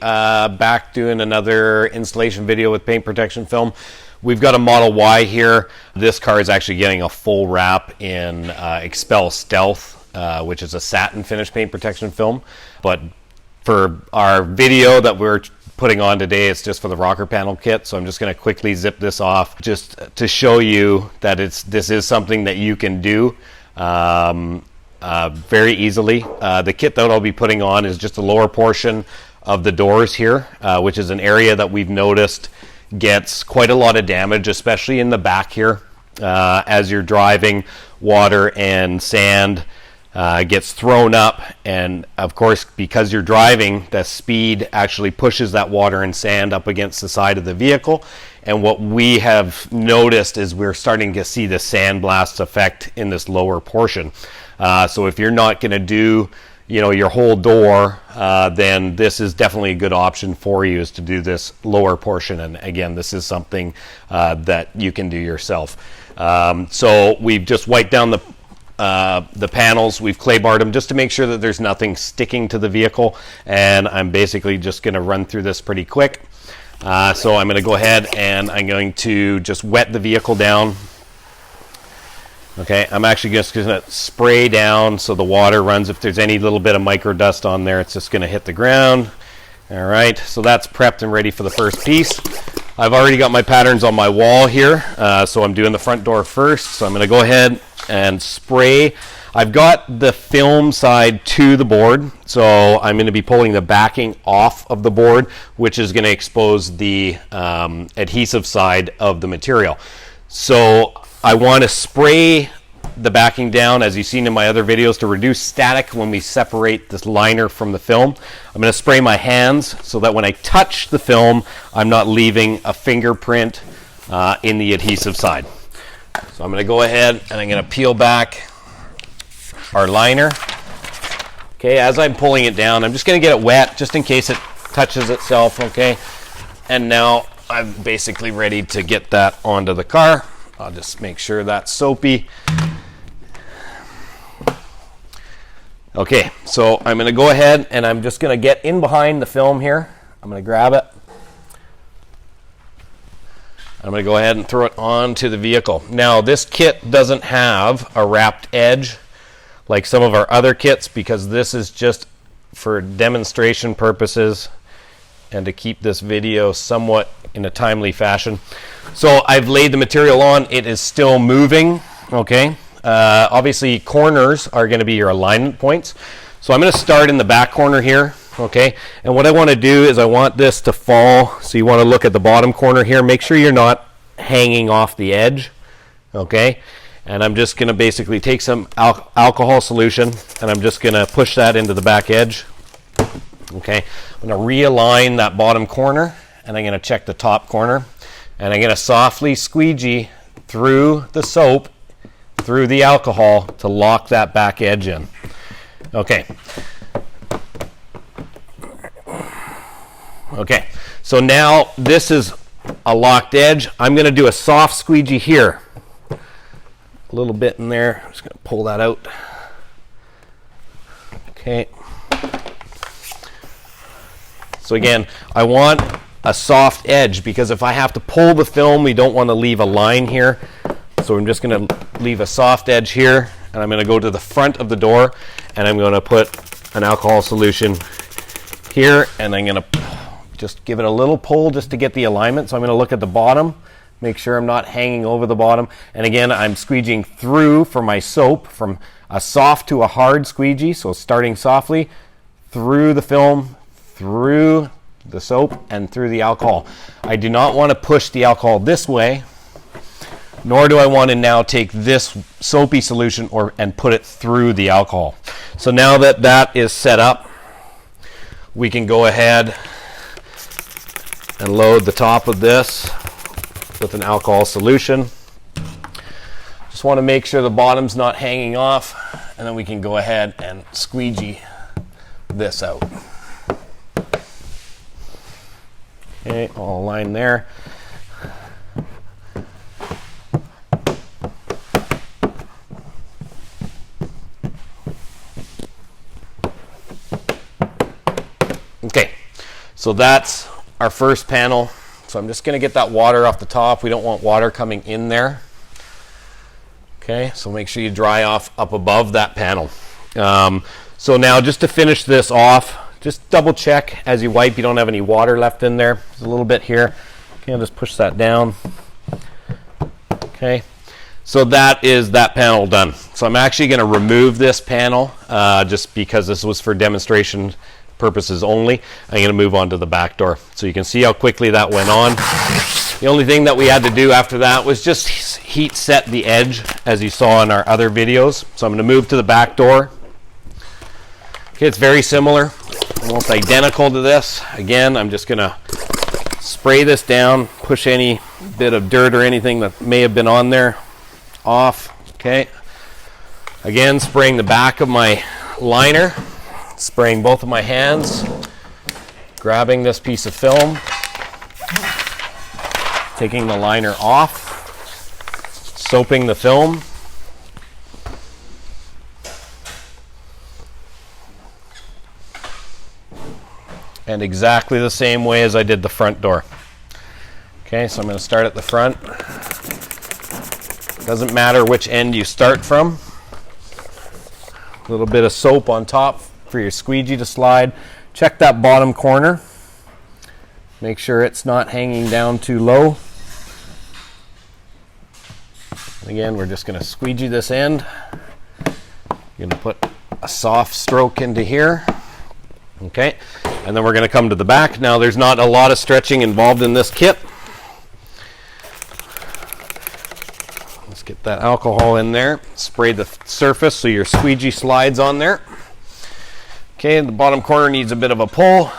back doing another installation video with paint protection film. We've got a Model Y here. This car is actually getting a full wrap in XPEL Stealth, which is a satin finish paint protection film. But for our video that we're putting on today, it's just for the rocker panel kit. So I'm just going to quickly zip this off just to show you that this is something that you can do very easily. The kit that I'll be putting on is just the lower portion of the doors here, which is an area that we've noticed gets quite a lot of damage, especially in the back here. As you're driving, water and sand gets thrown up, and of course, because you're driving, the speed actually pushes that water and sand up against the side of the vehicle. And what we have noticed is we're starting to see the sandblast effect in this lower portion. So if you're not going to do, your whole door, then this is definitely a good option for you, is to do this lower portion. And again, this is something that you can do yourself. So we've just wiped down the panels. We've clay barred them just to make sure that there's nothing sticking to the vehicle. And I'm basically just going to run through this pretty quick. So I'm going to go ahead and I'm going to just wet the vehicle down. Okay, I'm actually just going to spray down so the water runs. If there's any little bit of micro dust on there, it's just going to hit the ground. All right, so that's prepped and ready for the first piece. I've already got my patterns on my wall here, so I'm doing the front door first. So I'm going to go ahead and spray. I've got the film side to the board, so I'm going to be pulling the backing off of the board, which is going to expose the adhesive side of the material. So I want to spray the backing down, as you've seen in my other videos, to reduce static when we separate this liner from the film. I'm going to spray my hands so that when I touch the film, I'm not leaving a fingerprint in the adhesive side. So I'm going to go ahead and I'm going to peel back our liner. Okay, as I'm pulling it down, I'm just going to get it wet just in case it touches itself. Okay, and now I'm basically ready to get that onto the car. I'll just make sure that's soapy. Okay, so I'm going to go ahead and I'm just going to get in behind the film here. I'm going to grab it. I'm going to go ahead and throw it onto the vehicle. Now, this kit doesn't have a wrapped edge like some of our other kits, because this is just for demonstration purposes and to keep this video somewhat in a timely fashion. So I've laid the material on. It is still moving. Okay. Obviously, corners are going to be your alignment points. So I'm going to start in the back corner here. Okay. And what I want to do is I want this to fall. So you want to look at the bottom corner here. Make sure you're not hanging off the edge. Okay. And I'm just going to basically take some alcohol solution and I'm just going to push that into the back edge. Okay. I'm going to realign that bottom corner and I'm going to check the top corner. And I'm going to softly squeegee through the soap, through the alcohol, to lock that back edge in. Okay. Okay, so now this is a locked edge. I'm going to do a soft squeegee here. A little bit in there. I'm just going to pull that out. Okay. So again, I want a soft edge, because if I have to pull the film, we don't want to leave a line here. So I'm just going to leave a soft edge here, and I'm going to go to the front of the door, and I'm going to put an alcohol solution here, and I'm going to just give it a little pull just to get the alignment. So I'm going to look at the bottom, make sure I'm not hanging over the bottom. And again, I'm squeegeeing through for my soap, from a soft to a hard squeegee. So starting softly through the film, through the soap, and through the alcohol. I do not want to push the alcohol this way, nor do I want to now take this soapy solution and put it through the alcohol. So now that that is set up, we can go ahead and load the top of this with an alcohol solution. Just want to make sure the bottom's not hanging off, and then we can go ahead and squeegee this out. Okay, all aligned there. So that's our first panel. So I'm just going to get that water off the top. We don't want water coming in there. Okay, so make sure you dry off up above that panel. So now just to finish this off, just double check as you wipe you don't have any water left in there. There's a little bit here. Okay, I'll just push that down. Okay, so that is that panel done. So I'm actually going to remove this panel just because this was for demonstration purposes only. I'm going to move on to the back door. So you can see how quickly that went on. The only thing that we had to do after that was just heat set the edge, as you saw in our other videos. So I'm going to move to the back door. Okay, it's very similar, almost identical to this. Again, I'm just going to spray this down, push any bit of dirt or anything that may have been on there off. Okay, again, spraying the back of my liner, spraying both of my hands, grabbing this piece of film, taking the liner off, soaping the film, and exactly the same way as I did the front door. Okay, so I'm going to start at the front. Doesn't matter which end you start from. A little bit of soap on top for your squeegee to slide. Check that bottom corner. Make sure it's not hanging down too low. Again, we're just going to squeegee this end. You're going to put a soft stroke into here. Okay, and then we're going to come to the back. Now there's not a lot of stretching involved in this kit. Let's get that alcohol in there. Spray the surface so your squeegee slides on there. Okay, the bottom corner needs a bit of a pull.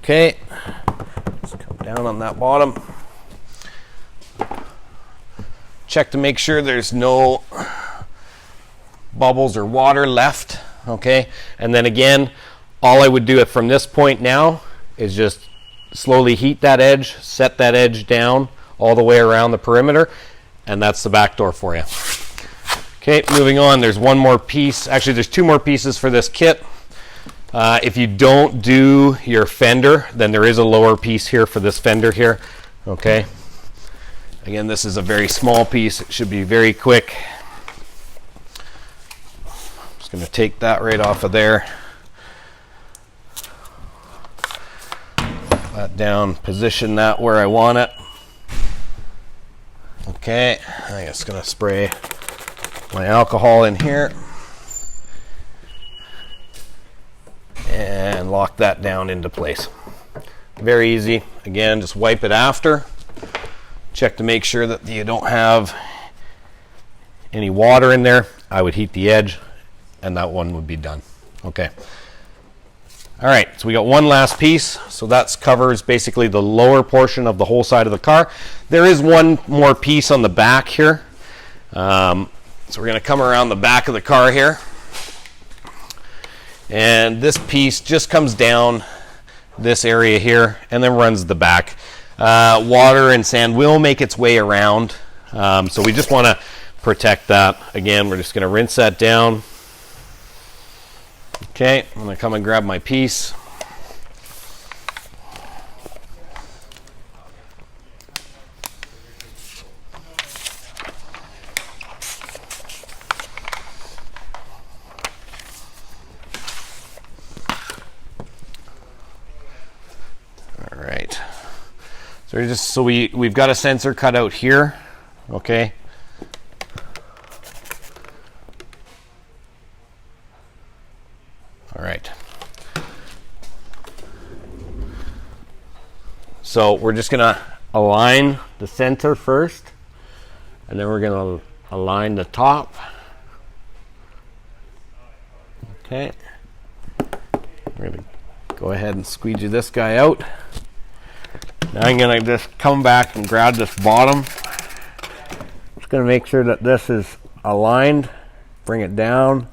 Okay, let's come down on that bottom. Check to make sure there's no bubbles or water left. Okay, and then again, all I would do it from this point now is just slowly heat that edge, set that edge down all the way around the perimeter, and that's the back door for you. Okay, moving on, there's one more piece. Actually, there's two more pieces for this kit. If you don't do your fender, then there is a lower piece here for this fender here. Okay. Again, this is a very small piece. It should be very quick. I'm just going to take that right off of there. Put that down, position that where I want it. Okay. I'm just going to spray my alcohol in here. And lock that down into place. Very easy. Again, just wipe it after. Check to make sure that you don't have any water in there. I would heat the edge and that one would be done. Okay. All right, so we got one last piece. So that covers basically the lower portion of the whole side of the car. There is one more piece on the back here. So we're going to come around the back of the car here. And this piece just comes down this area here and then runs the back. Water and sand will make its way around, so we just want to protect that. Again, we're just going to rinse that down. Okay, I'm going to come and grab my piece. So we've got a sensor cut out here, okay. All right. So we're just gonna align the center first, and then we're gonna align the top. Okay. We're gonna go ahead and squeegee this guy out. Now I'm going to just come back and grab this bottom. Just going to make sure that this is aligned. bring it down.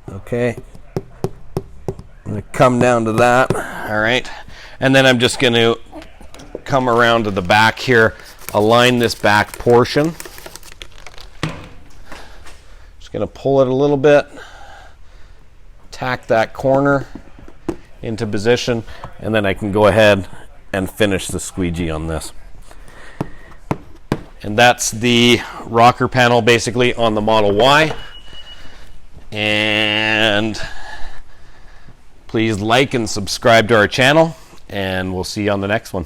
Okay. I'm going to come down to that. All right. And then I'm just going to come around to the back here, align this back portion. Just going to pull it a little bit, tack that corner into position, and then I can go ahead and finish the squeegee on this. And that's the rocker panel basically on the Model Y. And please like and subscribe to our channel, and we'll see you on the next one.